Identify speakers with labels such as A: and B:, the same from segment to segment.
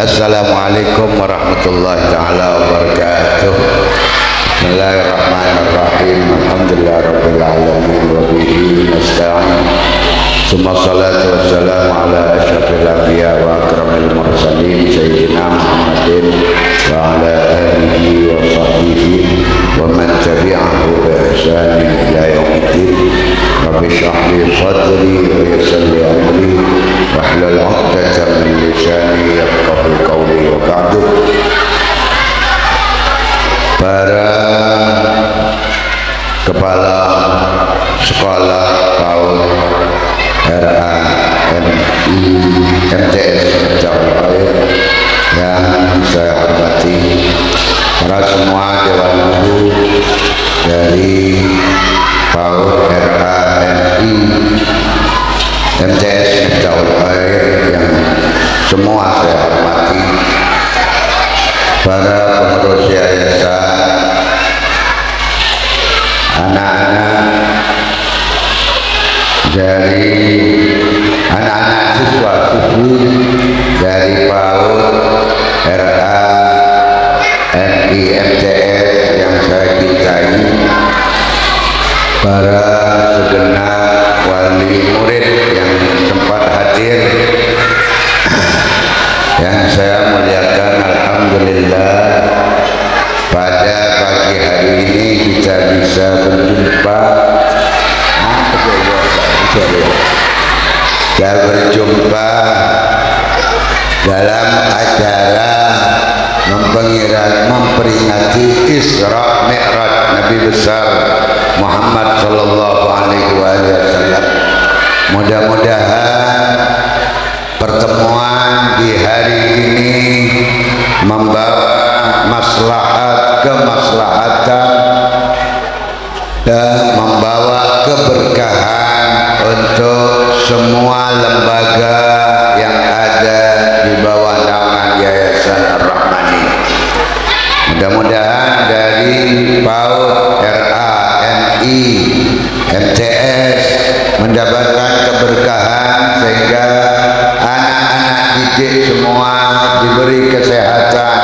A: Assalamualaikum warahmatullahi taala wabarakatuh. Bismillahirrahmanirrahim. Alhamdulillahirabbil alamin wa bihi nasta'in. Tsumma shalatu wassalamu ala asyrafil anbiya wa akramil mursalin sayyidina Muhammadin wa ala alihi wa sahbihi wa man tabi'ahu bi ihsanin ila yaumiddin. Rabbi shrah li sadri wa yassir li amri wahlul 'uqdatam min lisani yafqahu qawli wa ba'du. Para kepala sekolah PAUD RAMI MTS Jawa yang saya hormati, para semua dewan guru dari PAUD RAMI MTS Jawa yang semua saya hormati, para pengurus yayasan, anak-anak dari anak-anak siswa-siswi dari PAUD RAMI MTS yang saya cintai, para segenap wali murid yang sempat hadir yang saya muliakan. Alhamdulillah, pada pagi hari ini kita bisa berjumpa dalam acara memperingati Isra Mi'raj Nabi besar Muhammad sallallahu alaihi wasallam. Mudah-mudahan pertemuan di hari ini membawa maslahat, kemaslahatan dan membawa keberkahan untuk semua lembaga yang ada di bawah naungan Yayasan Ar-Rahmani. Mudah-mudahan dari PAUD RAMI MTS mendapatkan keberkahan sehingga anak-anak didik semua diberi kesehatan,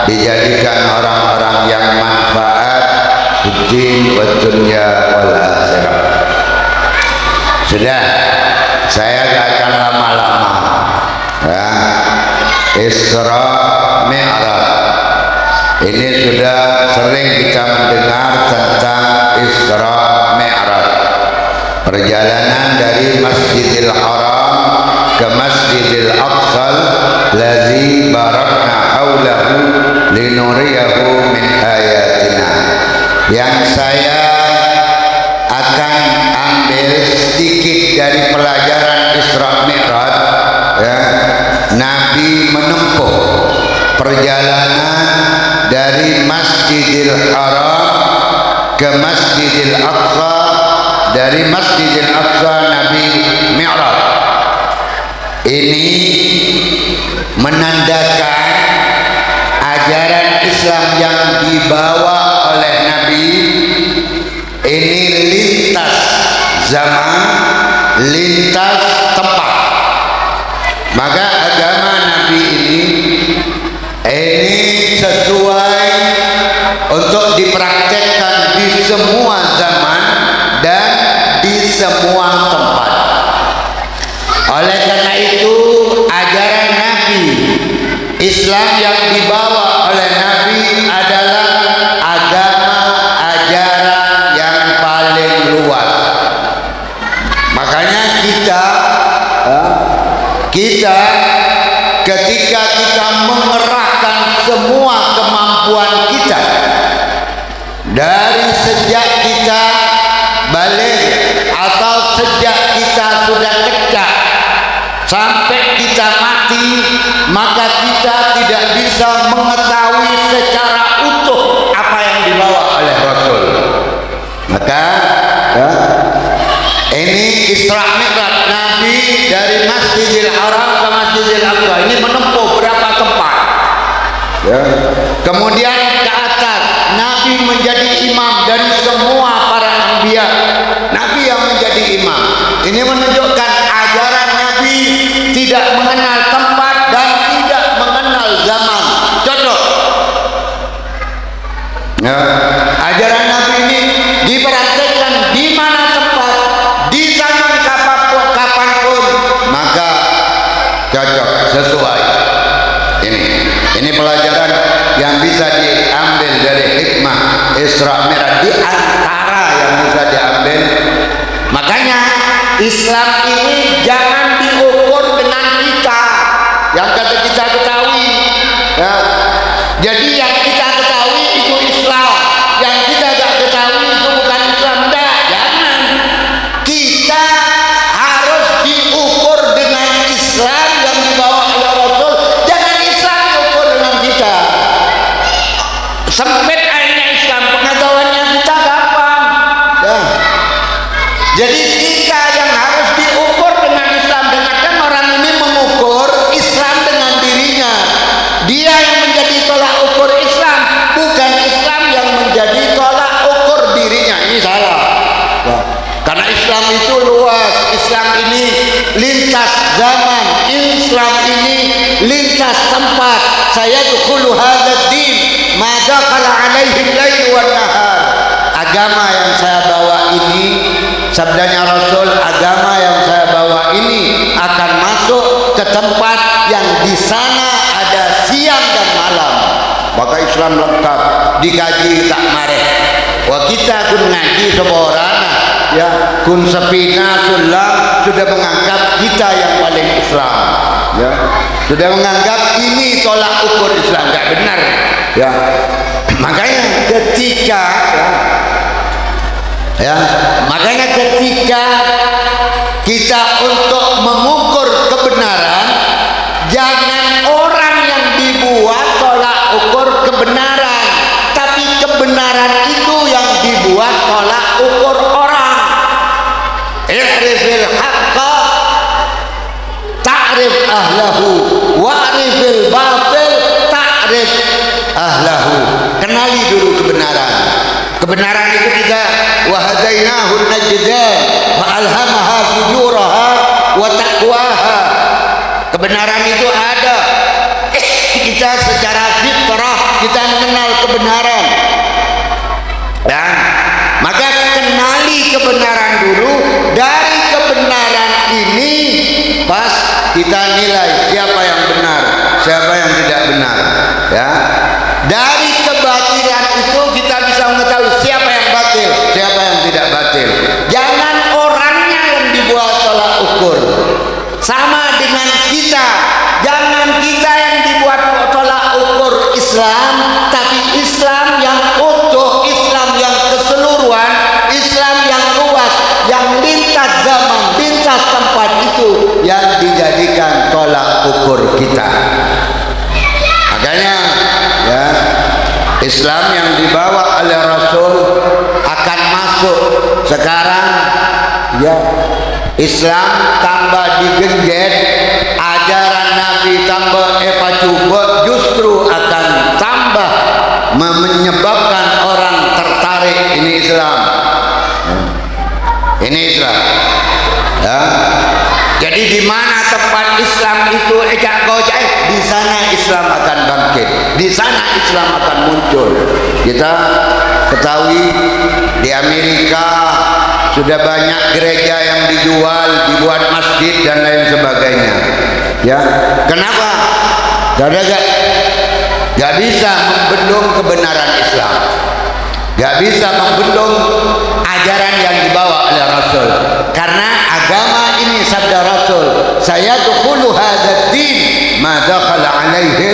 A: dijadikan orang-orang yang manfaat di din wa dunya wal akhirah. Sudah, saya gak akan lama-lama ya. Isra Mi'raj ini sudah sering kita mendengar tentang Isra Mi'raj, perjalanan dari Masjidil Haram ke Masjidil Aqsal ladzi barakna haulahu linuriyahu min ayatina. Yang saya akan ambil sedikit dari pelajaran Isra Mi'raj ya. Nabi menempuh perjalanan dari Masjidil Haram ke Masjidil Aqsa, dari Masjidil Aqsa Nabi Mi'raj. Ini menandakan ajaran Islam yang dibawa oleh Nabi ini lintas zaman, lintas tempat. Maka agama Nabi ini sesuai untuk dipraktekkan di semua zaman dan di semua tempat. Oleh karena itu, ajaran Nabi, Islam yang dibawa oleh Nabi adalah agama ajaran yang paling luas. Makanya kita ketika kita mengerahkan semua kemampuan kita, dari sejak kita balik atau sejak kita sudah kecak sampai kita mati, maka kita tidak bisa mengetahui secara utuh apa yang dibawa oleh Rasul. Maka ini Isra Mi'raj Nabi dari Masjidil Haram ke Masjidil Aqsa ini menempuh berapa tempat ya. Kemudian ke atas Nabi menjadi imam dari semua para anbiya. Nabi yang menjadi imam. Ini menunjukkan ajaran Nabi tidak mengenal tempat dan tidak mengenal zaman, cocok. Ya, ajaran Nabi ini dipraktekkan di mana tempat, di zaman kapanpun, maka cocok, sesuai. Ini pelajaran yang bisa diambil dari hikmah Isra Mi'raj, di antara yang bisa diambil. Makanya Islam ini jangan diukur dengan kita yang kita ketahui, ya. Jadi yang kita ketahui itu Islam, yang kita gak ketahui itu bukan Islam. Enggak, jangan. Kita harus diukur dengan Islam yang dibawa oleh Rasul. Jangan Islam diukur dengan kita. Sempit akhirnya Islam, pengetahuannya kita gampang, ya. Jadi kita yang harus diukur dengan Islam. Dengarkan, orang ini mengukur Islam dengan dirinya. Dia yang menjadi tolak ukur Islam, bukan Islam yang menjadi tolak ukur dirinya. Ini salah, ya. Karena Islam itu luas. Islam ini lintas zaman, Islam ini lintas tempat. Saya dukhulu hadzal din ma dakhala alaihi al-lail wan nahar. Agama yang saya bawa ini, sabdanya Rasul, agama yang saya bawa ini akan masuk ke tempat yang di sana ada siang dan malam. Maka Islam lengkap, dikaji tak mareh. Wah, kita kun ngaji seorang, ya, kun sepina sulam sudah menganggap kita yang paling Islam, ya. Sudah menganggap ini tolak ukur Islam, enggak benar, ya. Makanya ketika makanya ketika kita untuk mengukur kebenaran, jangan orang yang dibuat tolak ukur kebenaran, tapi kebenaran itu yang dibuat tolak ukur orang. I'rifil haqqa ta'rif ahlahu wa'rifil batil ta'rif ahlahu. Kenali dulu kebenaran. Kebenaran itu kita wahadainahu najdan fa'alhamaha fujuraha wa taqwaha. Kebenaran itu ada. Kita secara fitrah kita mengenal kebenaran. Dan maka kenali kebenaran dulu. Dari kebenaran ini pas kita nilai siapa yang benar, siapa yang tidak benar, ya. Dari kebatilan itu kita bisa mengetahui siapa yang batil, siapa yang tidak batil. Jangan orangnya yang dibuat tolak ukur. Sama dengan kita, jangan kita yang dibuat tolak ukur Islam, tapi Islam yang utuh, Islam yang keseluruhan, Islam yang luas, yang lintas zaman, lintas tempat, itu yang dijadikan tolak ukur kita. Makanya, ya, Islam yang dibawa oleh Rasul akan masuk sekarang, ya. Islam tambah digenjot, ajaran Nabi tambah coba, justru akan tambah menyebabkan orang tertarik. Ini Islam, ini Islam, ya. Jadi di mana tempat Islam itu di sana Islam akan bangkit, di sana Islam akan muncul. Kita ketahui di Amerika sudah banyak gereja yang dijual, dibuat masjid dan lain sebagainya, ya. Kenapa? Karena gak bisa membendung kebenaran Islam, gak bisa membendung ajaran yang dibawa oleh Rasul. Karena agama ini, sabda Rasul, saya dukhulu hadzal din ma dakhala alaihi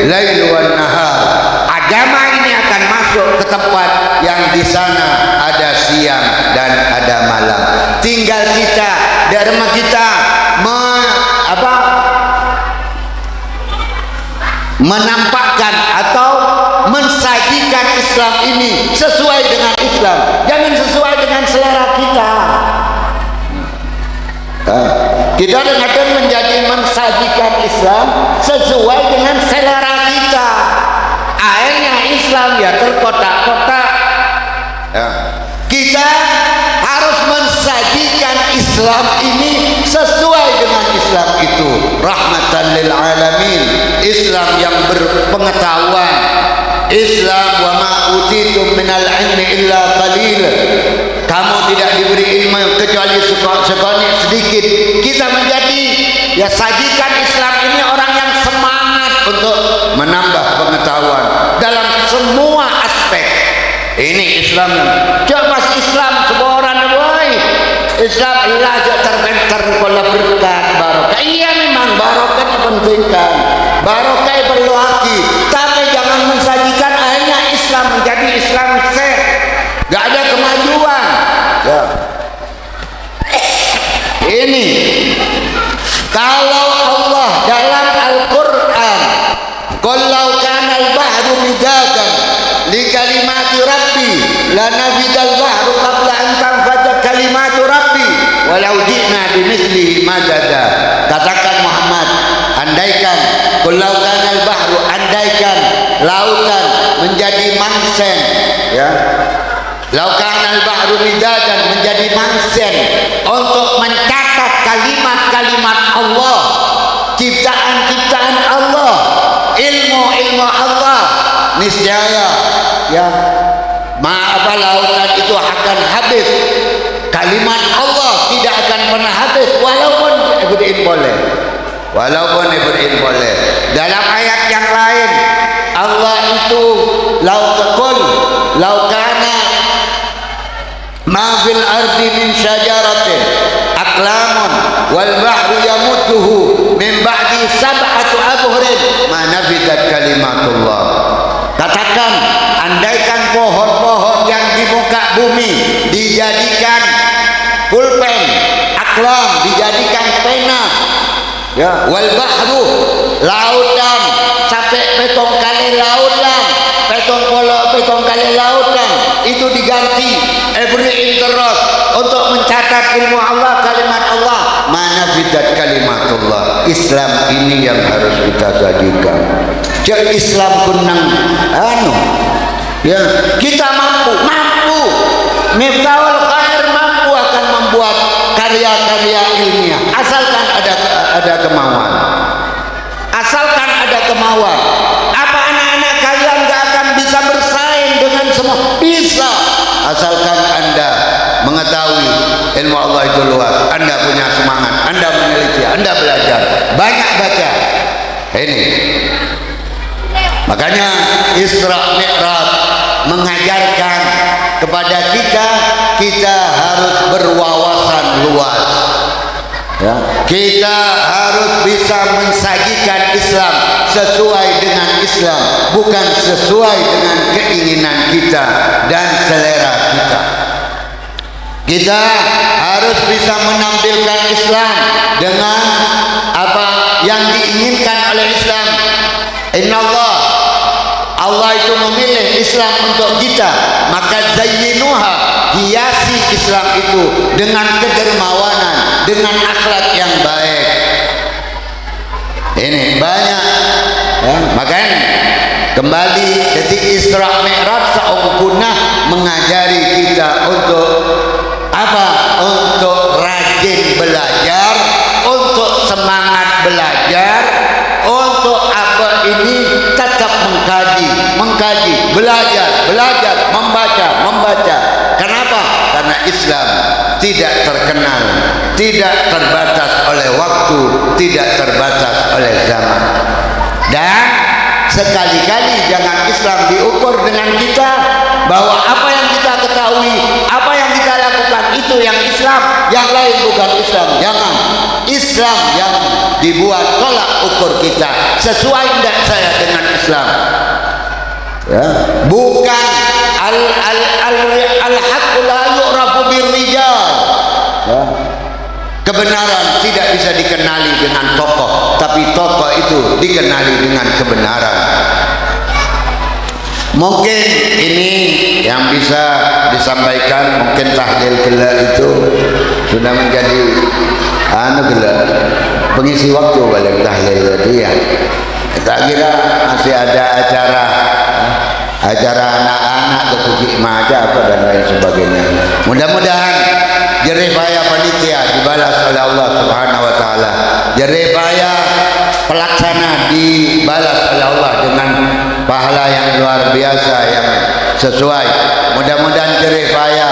A: lail wan nahar. Agama ini akan masuk ke tempat yang di sana ada siang dan ada malam. Tinggal kita, dharma kita menampakkan atau mensajikan Islam ini sesuai dengan Islam, jangan sesuai dengan selera kita. Kita dengan menjadi mensajikan Islam sesuai dengan selera kita. Akhirnya Islam ya terkotak-kotak, ya. Kita harus mensajikan Islam ini sesuai dengan Islam. Islam itu rahmatan lil alamin, Islam yang berpengetahuan, Islam wa ma utitum minal ilmi illa qalil. Kamu tidak diberi ilmu kecuali sebanyak sedikit. Kita menjadi ya sajikan Islam ini orang yang semangat untuk menambah pengetahuan dalam semua aspek. Ini Islam. Coba Islam sebuah orang boy. Islam Allah terbentar pola berkat barokah. Iya memang barokah dipentingkan. Barokah perlu haki, tapi jangan mensajikan akhirnya Islam menjadi Islam seh. Gak ada kemajuan. Ya. Ini kalau Allah dalam Al-Quran, qul law kana al-bahru midadan li kalimati rabbi lanafidal bahru qabla an tanfada kalimatu rabbi walau ji'na bimithlihi madada. Katakan Muhammad, andaikan qul law kana al-bahru, andaikan lautan menjadi mansen, ya, laukan al-bahru midadan, menjadi mansen untuk mencatat kalimat-kalimat Allah, ciptaan-ciptaan Allah, ilmu-ilmu Allah, niscaya ya apa lautan itu akan habis. Kalimat Allah tidak akan pernah habis walaupun ibrin boleh. Dalam ayat yang lain Allah itu laukana ma fil ardi min syajaratin aqlamun wal bahru yamudduhu min ba'di sab'atu abhurin ma nafidat kalimatullah. Katakan, andaikan pohon-pohon yang di muka bumi dijadikan pulpen, aklam dijadikan pena, ya, wal bahru lautan sampai petong kali lautan, petong kali lautan itu diganti every interest untuk mencatat ilmu Allah, kalimat Allah, mana bidat kalimatullah. Islam ini yang harus kita sajikan. Jadi Islam kunang ya, kita mampu Miftahul Khair mampu akan membuat karya-karya ilmiah asalkan ada kemauan. Asalkan ada kemauan. Apa anak-anak kalian gak akan bisa bersaing dengan semua? Bisa, asalkan Anda mengetahui ilmu Allah itu luas, Anda punya semangat, Anda meneliti, Anda belajar, banyak baca. Ini makanya Isra Mi'raj mengajarkan kepada kita harus berwawasan luas, ya. Kita harus bisa mensajikan Islam sesuai dengan Islam, bukan sesuai dengan keinginan kita dan selera kita. Kita harus bisa menampilkan Islam dengan apa yang diinginkan oleh Islam. Allah itu memilih Islam untuk kita, maka zayyinuha, hiasi Islam itu dengan kedermawanan, dengan akhlak yang baik. Ini banyak, ya. Makanya kembali detik Isra Mi'raj seumpuna mengajari kita untuk apa? Untuk rajin belajar, untuk semangat belajar, untuk apa ini tetap mengkaji, belajar, membaca. Kenapa? Karena Islam tidak terkenal, tidak terbatas oleh waktu, tidak terbatas oleh zaman. Dan sekali-kali jangan Islam diukur dengan kita bahwa apa yang kita ketahui, apa yang kita lakukan itu yang Islam, yang lain bukan Islam. Jangan. Islam yang dibuat tolak ukur kita, sesuai tidak saya dengan Islam, ya. Bukan al-haqqu la yu'rafu birrijal, ya. Kebenaran tidak bisa dikenali dengan tokoh, tapi tokoh itu dikenali dengan kebenaran. Mungkin ini yang bisa disampaikan. Mungkin tahlil gelak itu sudah menjadi gelak pengisi waktu balik tahlil tadi, ya. Tak kira masih ada acara anak-anak ke Bukit Maja apa dan lain sebagainya. Mudah-mudahan jerih payah panitia dibalas oleh Allah Subhanahu wa taala. Jerih payah pelaksana dibalas oleh Allah dengan pahala yang luar biasa yang sesuai. Mudah-mudahan jerih payah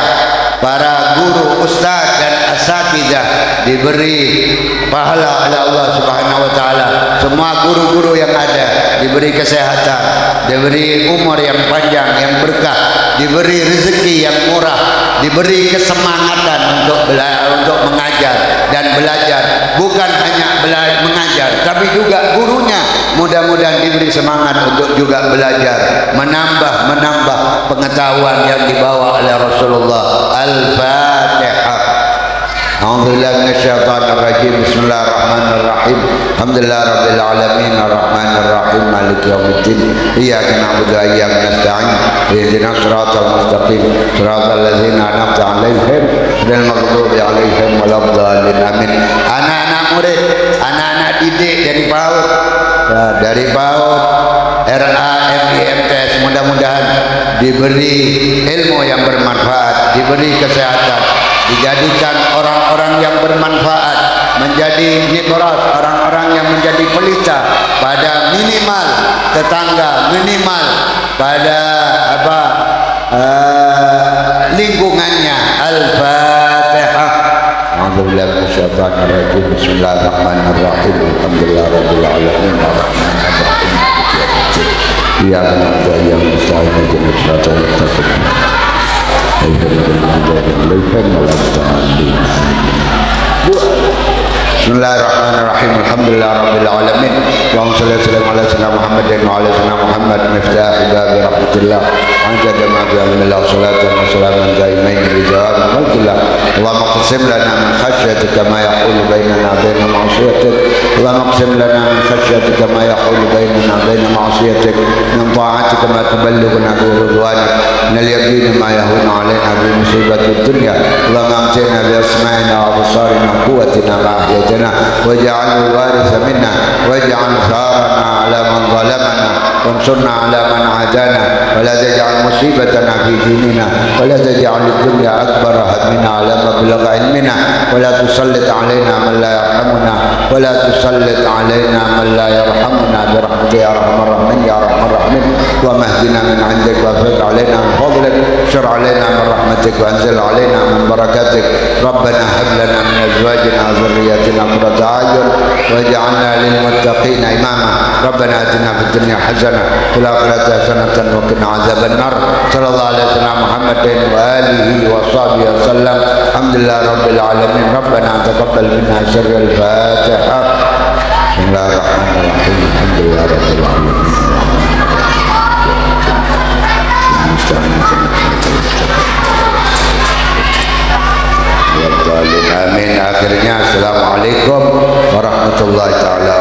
A: para guru, ustaz dan asatidzah diberi pahala oleh Allah Subhanahu wa taala. Semua guru-guru yang ada diberi kesehatan, diberi umur yang panjang, yang berkah, diberi rezeki yang murah, diberi kesemangatan untuk mengajar dan belajar. Bukan hanya mengajar, tapi juga gurunya mudah-mudahan diberi semangat untuk juga belajar, menambah pengetahuan yang dibawa oleh Rasulullah. Al-Fatihah. A'udzubillahi minasyaitonir rajim. Bismillahirrahmanirrahim. Alhamdulillahirabbil alamin arrahmanir rahim maliki yaumiddin. Iyyaka na'budu wa iyyaka nasta'in. Ihdinas siratal mustaqim. Siratal ladzina an'amta 'alaihim ghairil maghdubi 'alaihim waladdallin. Amin. Anak-anak murid, anak-anak didik dari PAUD, RAMIMTS, mudah-mudahan diberi ilmu yang bermanfaat, diberi kesehatan, dijadikan orang-orang yang bermanfaat, menjadi nibras, orang-orang yang menjadi pelita pada minimal tetangga, minimal pada lingkungannya. Al-Fatihah. A'udzubillahi minasyaitonir rajim. Bismillahirrahmanirrahim. Alhamdulillahirabbil alamin arrahmanir rahim maliki yaumiddin. Iyyaka na'budu wa iyyaka nasta'in. Ihdinas siratal mustaqim. Bismillahirrahmanirrahim. Alhamdulillahirabbil alamin. Allahumma shalli wa sallim ala sayyidina Muhammadin wa ala sayyidina Muhammad miftah babi rahmatillah. Anjada ma bi alhamdulillah salatan wa salaman daimain bi jawab mulkillah. Allahumma qsim lana min khashyatika ma yahulu bainana wa bain ma'siyatik. Allahumma qsim lana min khashyatika ma yahulu bainana wa bain ma'siyatik. Min ta'atika ma tuballighuna bi ridwanik. Min al-yaqin ma yahunu alaina bi musibatid dunya. Allahumma amtina bi asma'ina wa absarina wa quwwatina ma ahyaytana waj'alhu al-waritha minna waj'al tharana 'ala man zalamana wansurna 'ala man 'adana wa la taj'al musibatana fi dinina wa la taj'al ad-dunya akbar hammina 'ala mablagh 'ilmina wa la tusallit 'alaina man la yarhamuna wa la tusallit 'alaina man la yarhamuna bi rahmatika ya arhamar rahimin ya arhamar rahimin wa mahdina min 'indik wa fid 'alaina min fadlik syur 'alaina min rahmatik wa anzil 'alaina min barakatik rabbana hab lana min azwajina wa dhurriyyatina qurrata a'yun waj'alna lil muttaqina imama rabbana atina fid dunya hasanah wa fil akhirati hasanatan wa qina adzaban nar sallallahu alaihi wasallam Muhammadin wa alihi wa sahbihi wasallam. Alhamdulillahirabbil alamin. Rabbana taqabbal minna sirral Fatihah. Bismillahirrahmanirrahim. Alhamdulillahirabbil alamin. Amin. Akhirnya assalamualaikum warahmatullahi taala